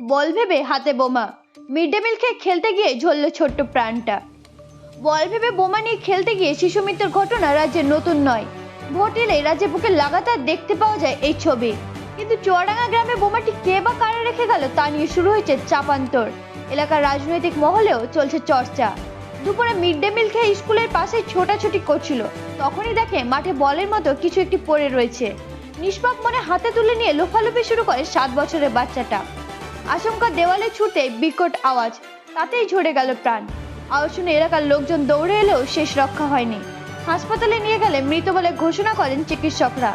বল ভেবে হাতে বোমা, মিড ডে মিল খেয়ে খেলতে গিয়ে ঝরল ছোট্ট প্রাণটা। বল ভেবে বোমা নিয়ে খেলতে গিয়ে শিশু মৃত্যুর ঘটনা রাজ্যে নতুন নয়। ভোট এলেই রাজ্যে বুকে লাগাতার দেখতে পাওয়া যায় এই ছবি। কিন্তু চুয়াডাঙ্গা গ্রামে বোমাটি কে বা কারা রেখে গেল তা নিয়ে শুরু হয়েছে চাপান্তর। এলাকার রাজনৈতিক মহলেও চলছে চর্চা। দুপুরে মিড ডে মিল খেয়ে স্কুলের পাশে ছোটাছুটি করছিল, তখনই দেখে মাঠে বলের মতো কিছু একটি পড়ে রয়েছে। নিষ্পাপ মনে হাতে তুলে নিয়ে লোফালোফি শুরু করে 7 বছরের বাচ্চাটা। আচমকা দেওয়ালে ছুটে বিকট আওয়াজ, তাতেই ঝরে গেল প্রাণ। আওয়াজ শুনে এলাকার লোকজন দৌড়ে এলেও শেষ রক্ষা হয়নি। হাসপাতালে নিয়ে গেলে মৃত বলে ঘোষণা করেন চিকিৎসকরা।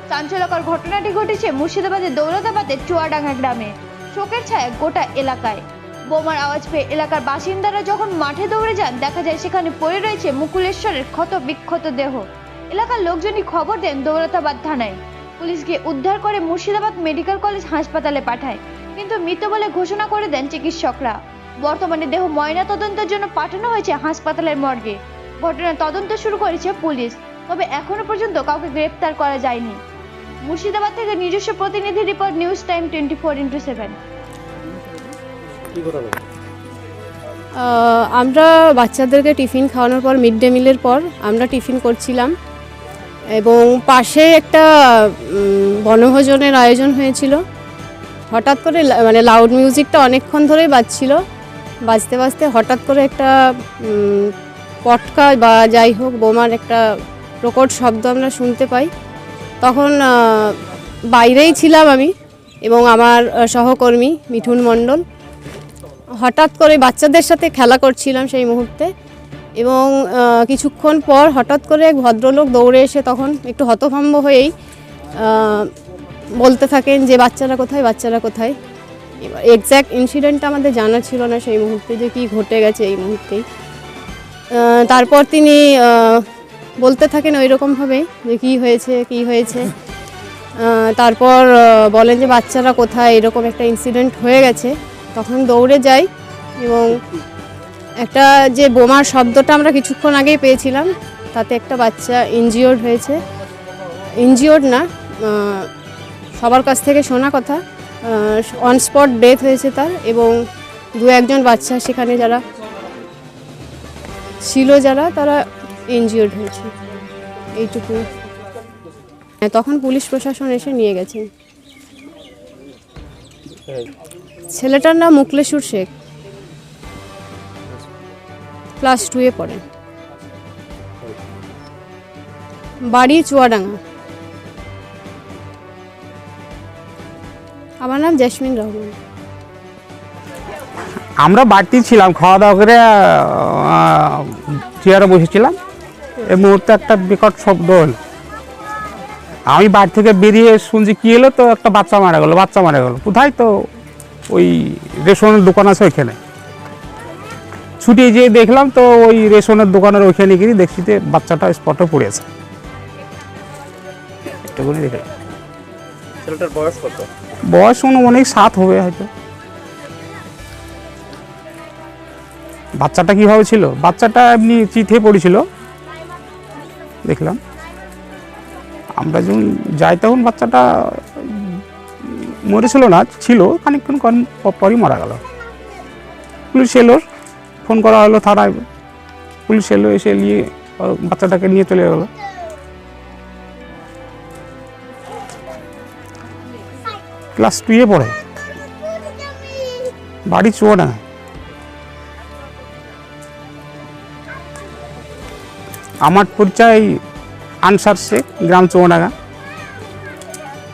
চাঞ্চল্যকর ঘটনাটি ঘটেছে মুর্শিদাবাদের দৌলতাবাদের চুয়াডাঙ্গা গ্রামে। শোকের ছায়া গোটা এলাকায়। বোমার আওয়াজ পেয়ে এলাকার বাসিন্দারা যখন মাঠে দৌড়ে যান, দেখা যায় সেখানে পড়ে রয়েছে মুকুলেশ্বরের ক্ষত বিক্ষত দেহ। এলাকার লোকজনই খবর দেন দৌলতাবাদ থানায়। পুলিশ গিয়ে উদ্ধার করে মুর্শিদাবাদ মেডিকেল কলেজ হাসপাতালে পাঠায়, কিন্তু মৃত বলে ঘোষণা করে দেন চিকিৎসকরা। বর্তমানে দেহ ময়না তদন্তের জন্য পাঠানো হয়েছে হাসপাতালের মর্গে। ঘটনার তদন্ত শুরু করেছে পুলিশ, তবে এখনো পর্যন্ত কাউকে গ্রেফতার করা যায়নি। মুর্শিদাবাদ থেকে নিজস্ব প্রতিনিধি রিপোর্ট, নিউজ টাইম 24x7। আমরা বাচ্চাদেরকে টিফিন খাওয়ানোর পর, মিড ডে মিলের পর আমরা টিফিন করছিলাম এবং পাশে একটা বনভোজনের আয়োজন হয়েছিল। হঠাৎ করে মানে লাউড মিউজিকটা অনেকক্ষণ ধরেই বাজছিল, বাজতে বাজতে হঠাৎ করে একটা পটকা বা যাই হোক বোমার একটা প্রকট শব্দ আমরা শুনতে পাই। তখন বাইরেই ছিলাম আমি এবং আমার সহকর্মী মিঠুন মণ্ডল। হঠাৎ করে বাচ্চাদের সাথে খেলা করছিলাম সেই মুহূর্তে, এবং কিছুক্ষণ পর হঠাৎ করে এক ভদ্রলোক দৌড়ে এসে তখন একটু হতভম্ব হয়েই বলতে থাকেন যে বাচ্চারা কোথায়, বাচ্চারা কোথায়। এবার এক্স্যাক্ট ইনসিডেন্টটা আমাদের জানা ছিল না সেই মুহূর্তে যে কী ঘটে গেছে এই মুহূর্তেই। তারপর তিনি বলতে থাকেন ওই রকমভাবে যে কী হয়েছে কী হয়েছে। তারপর বলেন যে বাচ্চারা কোথায়, এরকম একটা ইনসিডেন্ট হয়ে গেছে। তখন দৌড়ে যাই এবং একটা যে বোমার শব্দটা আমরা কিছুক্ষণ আগেই পেয়েছিলাম, তাতে একটা বাচ্চা ইনজিওর্ড হয়েছে। ইনজিওর্ড না, সবার কাছ থেকে শোনা কথা, অন স্পট ডেথ হয়েছে তার, এবং 2-1 বাচ্চা সেখানে যারা ছিল তারা ইনজিওর্ড হয়েছে, এইটুকু। তখন পুলিশ প্রশাসন এসে নিয়ে গেছেন। ছেলেটার নাম মুকুলেশ্বর শেখ, ক্লাস 2-এ পড়ে, বাড়ি চুয়াডাঙ্গা। আমার নাম জেসমিন রহমান। আমরা বাড়তি ছিলাম, খাওয়া দাওয়া করে চেয়ারে বসেছিলাম। এই মুহূর্তে একটা বিকট শব্দ হলো। আমি বাড়ি থেকে বেরিয়ে শুনছি কি এলো, তো একটা বাচ্চা মারা গেলো। কোথায়? তো ওই রেশনের দোকান আছে ওইখানে। ছুটে যেয়ে দেখলাম তো ওই রেশনের দোকানের ওইখানে গিয়ে দেখছি যে বাচ্চাটা স্পটে পড়েছে। একটুখানি দেখলাম। ছেলেটার বয়স কত? বয়স অনেক 7 হবে হয়তো। বাচ্চাটা কিভাবে ছিল? বাচ্চাটা এমনি চিথে পড়েছিল দেখলাম। আমরা যখন যাই তখন বাচ্চাটা মরেছিল না, ছিল, খানিকক্ষণ পরই মারা গেল। পুলিশ এলো, ফোন করা হলো থানায়। পুলিশ এলো, এসে নিয়ে বাচ্চাটাকে নিয়ে চলে গেল। ক্লাস 2-এ পড়ে, বাড়ি চুয়াডাঙ্গা। আমার পরিচয় আনসার শেখ, গ্রাম চুয়াডাঙ্গা।